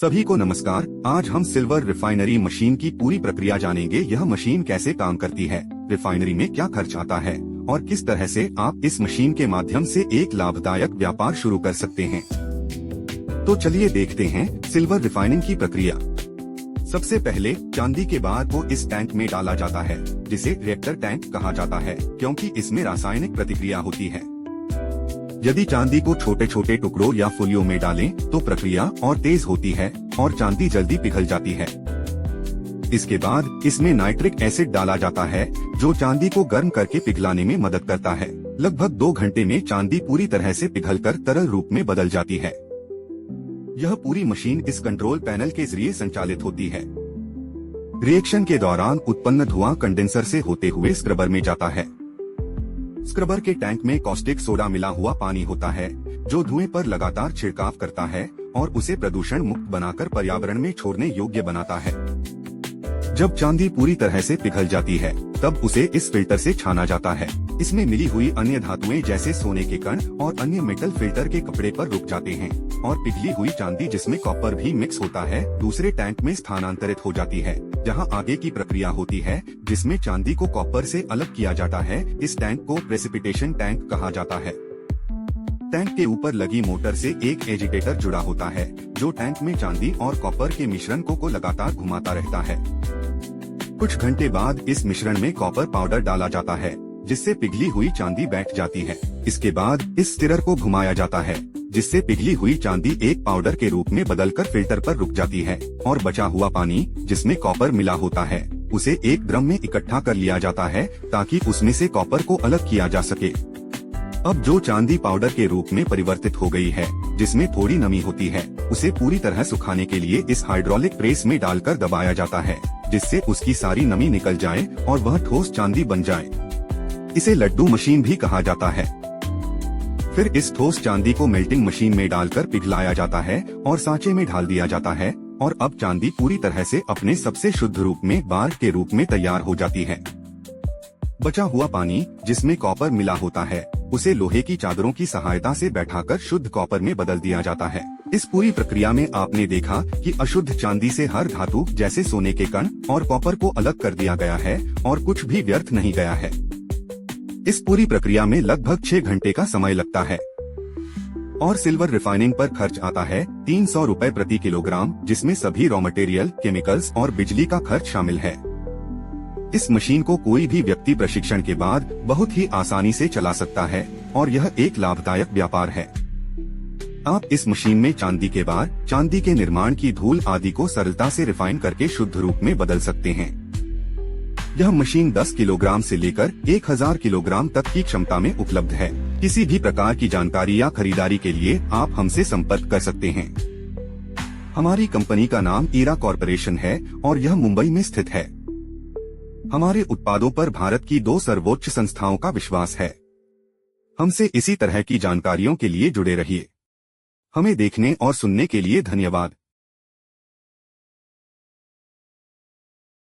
सभी को नमस्कार। आज हम सिल्वर रिफाइनरी मशीन की पूरी प्रक्रिया जानेंगे। यह मशीन कैसे काम करती है, रिफाइनरी में क्या खर्च आता है और किस तरह से आप इस मशीन के माध्यम से एक लाभदायक व्यापार शुरू कर सकते हैं। तो चलिए देखते हैं सिल्वर रिफाइनिंग की प्रक्रिया। सबसे पहले चांदी के बार को इस टैंक में डाला जाता है, जिसे रिएक्टर टैंक कहा जाता है, क्योंकि इसमें रासायनिक प्रतिक्रिया होती है। यदि चांदी को छोटे छोटे टुकड़ों या फुलियों में डालें तो प्रक्रिया और तेज होती है और चांदी जल्दी पिघल जाती है। इसके बाद इसमें नाइट्रिक एसिड डाला जाता है, जो चांदी को गर्म करके पिघलाने में मदद करता है। लगभग 2 घंटे में चांदी पूरी तरह से पिघलकर तरल रूप में बदल जाती है। यह पूरी मशीन इस कंट्रोल पैनल के जरिए संचालित होती है। रिएक्शन के दौरान उत्पन्न धुआं कंडेंसर से होते हुए स्क्रबर में जाता है। स्क्रबर के टैंक में कॉस्टिक सोडा मिला हुआ पानी होता है, जो धुएं पर लगातार छिड़काव करता है और उसे प्रदूषण मुक्त बनाकर पर्यावरण में छोड़ने योग्य बनाता है। जब चांदी पूरी तरह से पिघल जाती है, तब उसे इस फिल्टर से छाना जाता है। इसमें मिली हुई अन्य धातुएं जैसे सोने के कण और अन्य मेटल फिल्टर के कपड़े पर रुक जाते हैं और पिघली हुई चांदी, जिसमें कॉपर भी मिक्स होता है, दूसरे टैंक में स्थानांतरित हो जाती है, जहां आगे की प्रक्रिया होती है, जिसमें चांदी को कॉपर से अलग किया जाता है। इस टैंक को प्रेसिपिटेशन टैंक कहा जाता है। टैंक के ऊपर लगी मोटर से एक एजिटेटर जुड़ा होता है, जो टैंक में चांदी और कॉपर के मिश्रण को लगातार घुमाता रहता है। कुछ घंटे बाद इस मिश्रण में कॉपर पाउडर डाला जाता है, जिससे पिघली हुई चांदी बैठ जाती है। इसके बाद इस स्टिरर को घुमाया जाता है, जिससे पिघली हुई चांदी एक पाउडर के रूप में बदलकर फिल्टर पर रुक जाती है और बचा हुआ पानी, जिसमें कॉपर मिला होता है, उसे एक ड्रम में इकट्ठा कर लिया जाता है, ताकि उसमें से कॉपर को अलग किया जा सके। अब जो चांदी पाउडर के रूप में परिवर्तित हो गई है, जिसमें थोड़ी नमी होती है, उसे पूरी तरह सुखाने के लिए इस हाइड्रोलिक प्रेस में डालकर दबाया जाता है, जिससे उसकी सारी नमी निकल जाए और वह ठोस चांदी बन जाए। इसे लड्डू मशीन भी कहा जाता है। फिर इस ठोस चांदी को मेल्टिंग मशीन में डालकर पिघलाया जाता है और सांचे में ढाल दिया जाता है, और अब चांदी पूरी तरह से अपने सबसे शुद्ध रूप में बार के रूप में तैयार हो जाती है। बचा हुआ पानी, जिसमें कॉपर मिला होता है, उसे लोहे की चादरों की सहायता से बैठाकर शुद्ध कॉपर में बदल दिया जाता है। इस पूरी प्रक्रिया में आपने देखा कि अशुद्ध चांदी से हर धातु जैसे सोने के कण और कॉपर को अलग कर दिया गया है और कुछ भी व्यर्थ नहीं गया है। इस पूरी प्रक्रिया में लगभग 6 घंटे का समय लगता है और सिल्वर रिफाइनिंग पर खर्च आता है 300 रुपए प्रति किलोग्राम, जिसमें सभी रॉ मटेरियल, केमिकल्स और बिजली का खर्च शामिल है। इस मशीन को कोई भी व्यक्ति प्रशिक्षण के बाद बहुत ही आसानी से चला सकता है और यह एक लाभदायक व्यापार है। आप इस मशीन में चांदी के बार, चांदी के निर्माण की धूल आदि को सरलता से रिफाइन करके शुद्ध रूप में बदल सकते हैं। यह मशीन 10 किलोग्राम से लेकर 1000 किलोग्राम तक की क्षमता में उपलब्ध है। किसी भी प्रकार की जानकारी या खरीदारी के लिए आप हमसे संपर्क कर सकते हैं। हमारी कंपनी का नाम ईरा कॉर्पोरेशन है और यह मुंबई में स्थित है। हमारे उत्पादों पर भारत की 2 सर्वोच्च संस्थाओं का विश्वास है। हमसे इसी तरह की जानकारियों के लिए जुड़े रहिए। हमें देखने और सुनने के लिए धन्यवाद।